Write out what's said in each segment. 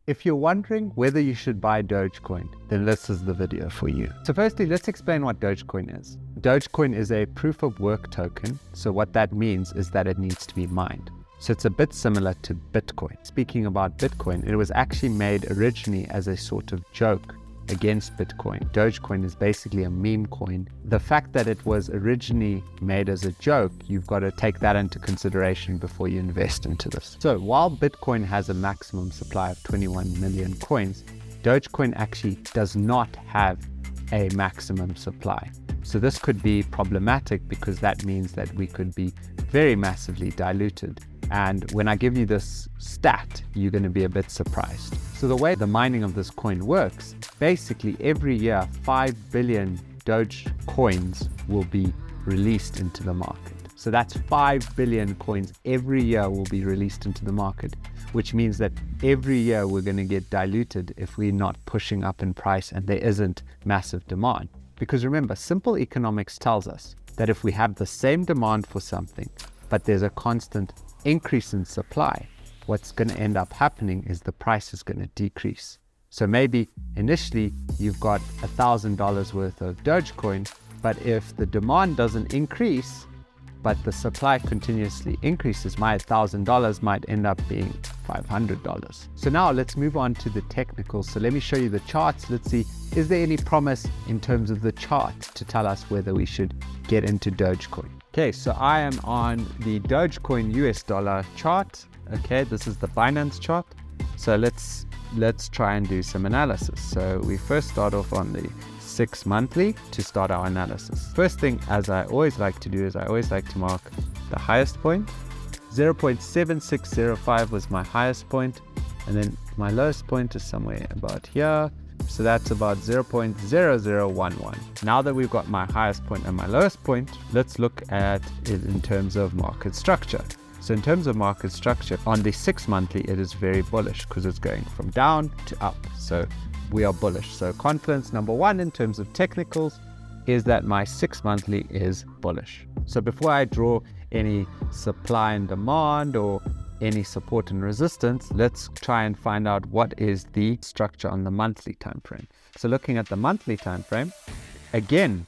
If you're wondering whether you should buy Dogecoin, then this is the video for you. So firstly, let's explain what Dogecoin is. Dogecoin is a proof of work token. So what that means is that it needs to be mined. So it's a bit similar to Bitcoin. Speaking about Bitcoin, it was actually made originally as a sort of joke against Bitcoin. Dogecoin is basically a meme coin. The fact that it was originally made as a joke, you've got to take that into consideration before you invest into this. So while Bitcoin has a maximum supply of 21 million coins, Dogecoin actually does not have a maximum supply. So this could be problematic because that means that we could be very massively diluted. And when I give you this stat, you're going to be a bit surprised. So the way the mining of this coin works, basically every year 5 billion Doge coins will be released into the market. So that's 5 billion coins every year will be released into the market, which means that every year we're going to get diluted if we're not pushing up in price and there isn't massive demand. Because remember, simple economics tells us that if we have the same demand for something, but there's a constant increase in supply, what's going to end up happening is the price is going to decrease. So maybe initially you've got $1,000 worth of Dogecoin, but if the demand doesn't increase, but the supply continuously increases, my $1,000 might end up being $500. So now let's move on to the technicals. So let me show you the charts. Let's see, is there any promise in terms of the chart to tell us whether we should get into Dogecoin? Okay, so I am on the Dogecoin US dollar chart. Okay, this is the Binance chart. So let's try and do some analysis. So we first start off on the 6 monthly to start our analysis. First thing, as I always like to do, is I always like to mark the highest point. 0.7605 was my highest point, and then my lowest point is somewhere about here. So that's about 0.0011. Now that we've got my highest point and my lowest point, let's look at it in terms of market structure. So in terms of market structure, on the 6 monthly, it is very bullish because it's going from down to up. So we are bullish. So confidence number one in terms of technicals is that my 6 monthly is bullish. So before I draw any supply and demand or any support and resistance, let's try and find out what is the structure on the monthly time frame. So looking at the monthly time frame, again,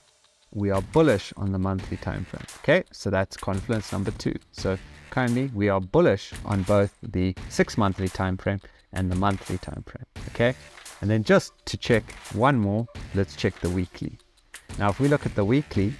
we are bullish on the monthly time frame. Okay, so that's confidence number two. So currently we are bullish on both the 6 monthly time frame and the monthly time frame. Okay, and then just to check one more, let's check the weekly. Now if we look at the weekly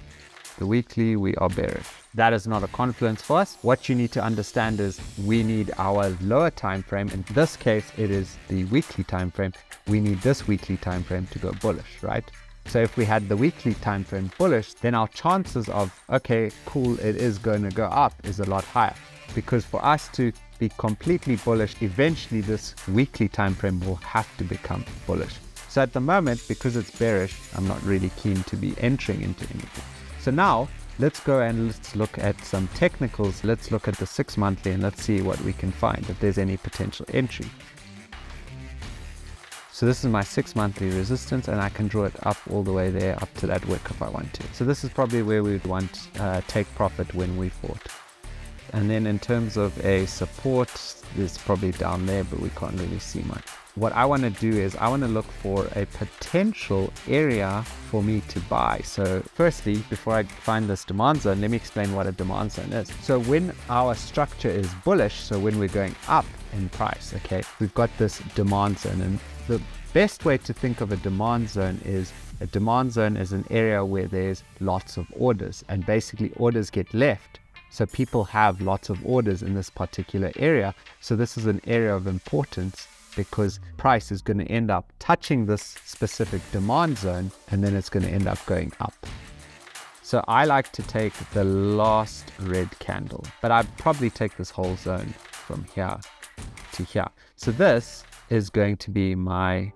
we are bearish. That is not a confluence for us. What you need to understand is we need our lower time frame. In this case, it is the weekly time frame. We need this weekly time frame to go bullish, right? So if we had the weekly time frame bullish, then our chances of, okay, cool, it is going to go up is a lot higher. Because for us to be completely bullish, eventually this weekly time frame will have to become bullish. So at the moment, because it's bearish, I'm not really keen to be entering into anything. So now let's go and let's look at some technicals. Let's look at the 6 monthly and let's see what we can find, if there's any potential entry. So this is my 6 monthly resistance, and I can draw it up all the way there up to that wick if I want to. So this is probably where we would want take profit when we fought. And then in terms of a support, it's probably down there, but we can't really see much. What I want to do is I want to look for a potential area for me to buy. So firstly, before I find this demand zone, let me explain what a demand zone is. So when our structure is bullish, so when we're going up in price, okay, we've got this demand zone. And the best way to think of a demand zone is an area where there's lots of orders, and basically orders get left. So people have lots of orders in this particular area. So this is an area of importance because price is going to end up touching this specific demand zone, and then it's going to end up going up. So I like to take the last red candle, but I'd probably take this whole zone from here to here. So this is going to be my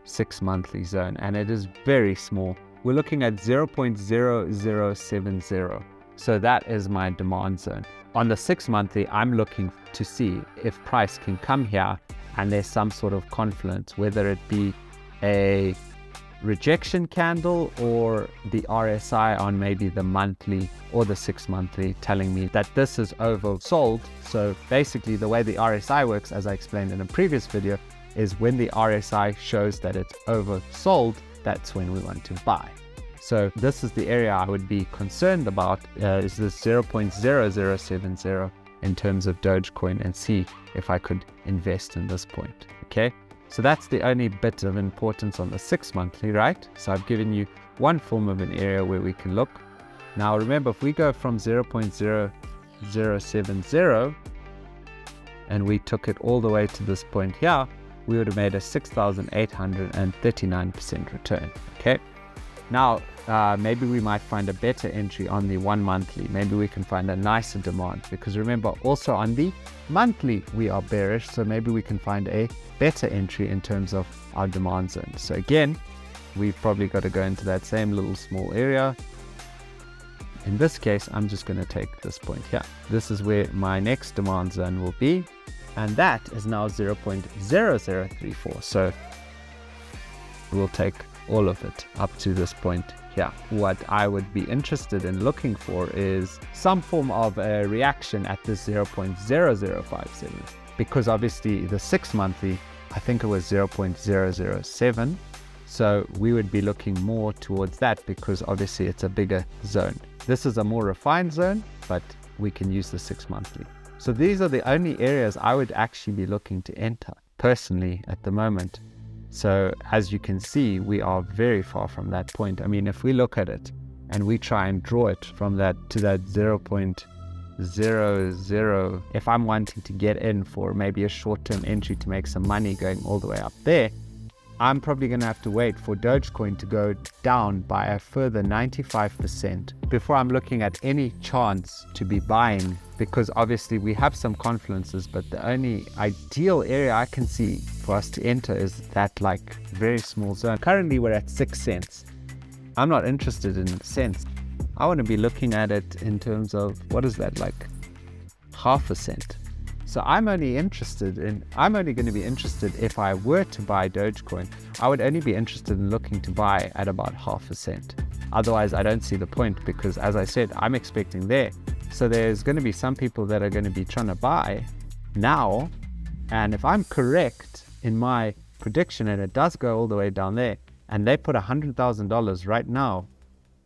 6 monthly zone, and it is very small. We're looking at 0.0070. So that is my demand zone. On the 6 monthly, I'm looking to see if price can come here and there's some sort of confluence, whether it be a rejection candle or the RSI on maybe the monthly or the 6 monthly telling me that this is oversold. So basically the way the RSI works, as I explained in a previous video, is when the RSI shows that it's oversold, that's when we want to buy. So this is the area I would be concerned about, is this 0.0070 in terms of Dogecoin, and see if I could invest in this point. Okay, so that's the only bit of importance on the 6 monthly, right? So I've given you one form of an area where we can look. Now remember, if we go from 0.0070 and we took it all the way to this point here, we would have made a 6,839% return. Okay, now maybe we might find a better entry on the 1 monthly. Maybe we can find a nicer demand, because remember, also on the monthly we are bearish, so maybe we can find a better entry in terms of our demand zone. So again, we've probably got to go into that same little small area. In this case, I'm just going to take this point here. This is where my next demand zone will be, and that is now 0.0034. So we'll take all of it up to this point here. What I would be interested in looking for is some form of a reaction at this 0.0057, because obviously the 6 monthly, I think it was 0.007. So we would be looking more towards that, because obviously it's a bigger zone. This is a more refined zone, but we can use the 6 monthly. So these are the only areas I would actually be looking to enter personally at the moment. So as you can see, we are very far from that point. I mean, if we look at it and we try and draw it from that to that 0.00, if I'm wanting to get in for maybe a short-term entry to make some money going all the way up there, I'm probably going to have to wait for Dogecoin to go down by a further 95% before I'm looking at any chance to be buying, because obviously we have some confluences, but the only ideal area I can see for us to enter is that like very small zone. Currently we're at 6 cents. I'm not interested in cents. I want to be looking at it in terms of, what is that, like half a cent. So I'm only going to be interested if I were to buy Dogecoin. I would only be interested in looking to buy at about half a cent. Otherwise, I don't see the point, because as I said, I'm expecting there. So there's going to be some people that are going to be trying to buy now. And if I'm correct in my prediction and it does go all the way down there, and they put $100,000 right now,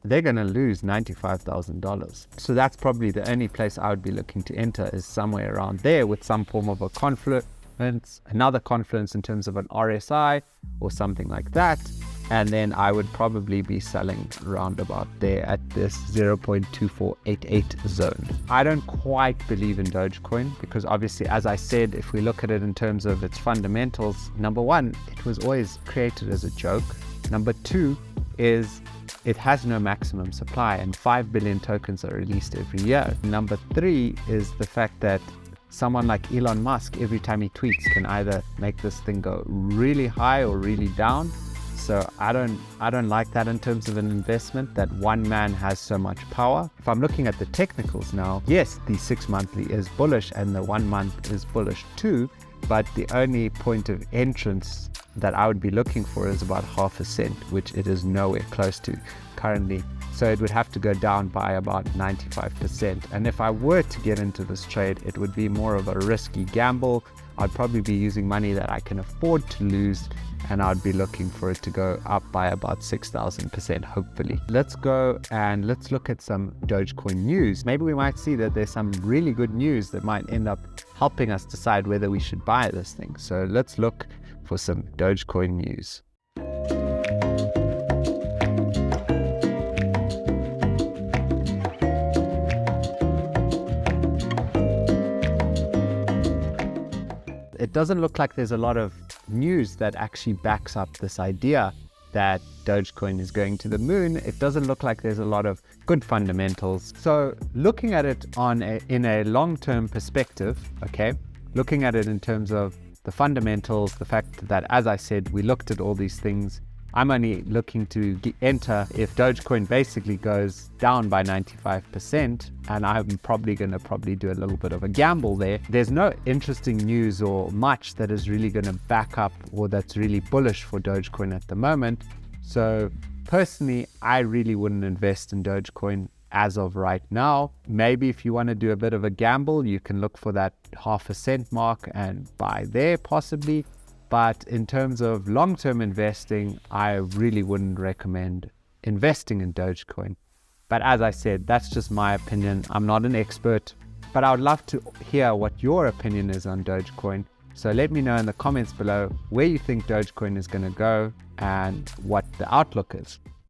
they're going to lose $95,000. So that's probably the only place I would be looking to enter, is somewhere around there with some form of a confluence, another confluence in terms of an RSI or something like that. And then I would probably be selling around about there at this 0.2488 zone. I don't quite believe in Dogecoin, because obviously, as I said, if we look at it in terms of its fundamentals, number one, it was always created as a joke. Number two is it has no maximum supply, and 5 billion tokens are released every year. Number three is the fact that someone like Elon Musk, every time he tweets, can either make this thing go really high or really down. So I don't like that in terms of an investment, that one man has so much power. If I'm looking at the technicals now, yes, the 6 monthly is bullish and the 1 month is bullish too, but the only point of entrance that I would be looking for is about half a cent, which it is nowhere close to currently. So it would have to go down by about 95%. And if I were to get into this trade, it would be more of a risky gamble. I'd probably be using money that I can afford to lose, and I'd be looking for it to go up by about 6,000%, hopefully. Let's go and let's look at some Dogecoin news. Maybe we might see that there's some really good news that might end up helping us decide whether we should buy this thing. So let's look for some Dogecoin news. It doesn't look like there's a lot of news that actually backs up this idea that Dogecoin is going to the moon. It doesn't look like there's a lot of good fundamentals. So looking at it in a long-term perspective, okay, looking at it in terms of the fundamentals, the fact that, as I said, we looked at all these things, I'm only looking to enter if Dogecoin basically goes down by 95%, and I'm probably going to do a little bit of a gamble there. There's no interesting news or much that is really going to back up or that's really bullish for Dogecoin at the moment. So personally, I really wouldn't invest in Dogecoin as of right now. Maybe if you want to do a bit of a gamble, you can look for that half a cent mark and buy there possibly. But in terms of long-term investing, I really wouldn't recommend investing in Dogecoin. But as I said, that's just my opinion. I'm not an expert, but I would love to hear what your opinion is on Dogecoin. So let me know in the comments below where you think Dogecoin is going to go and what the outlook is.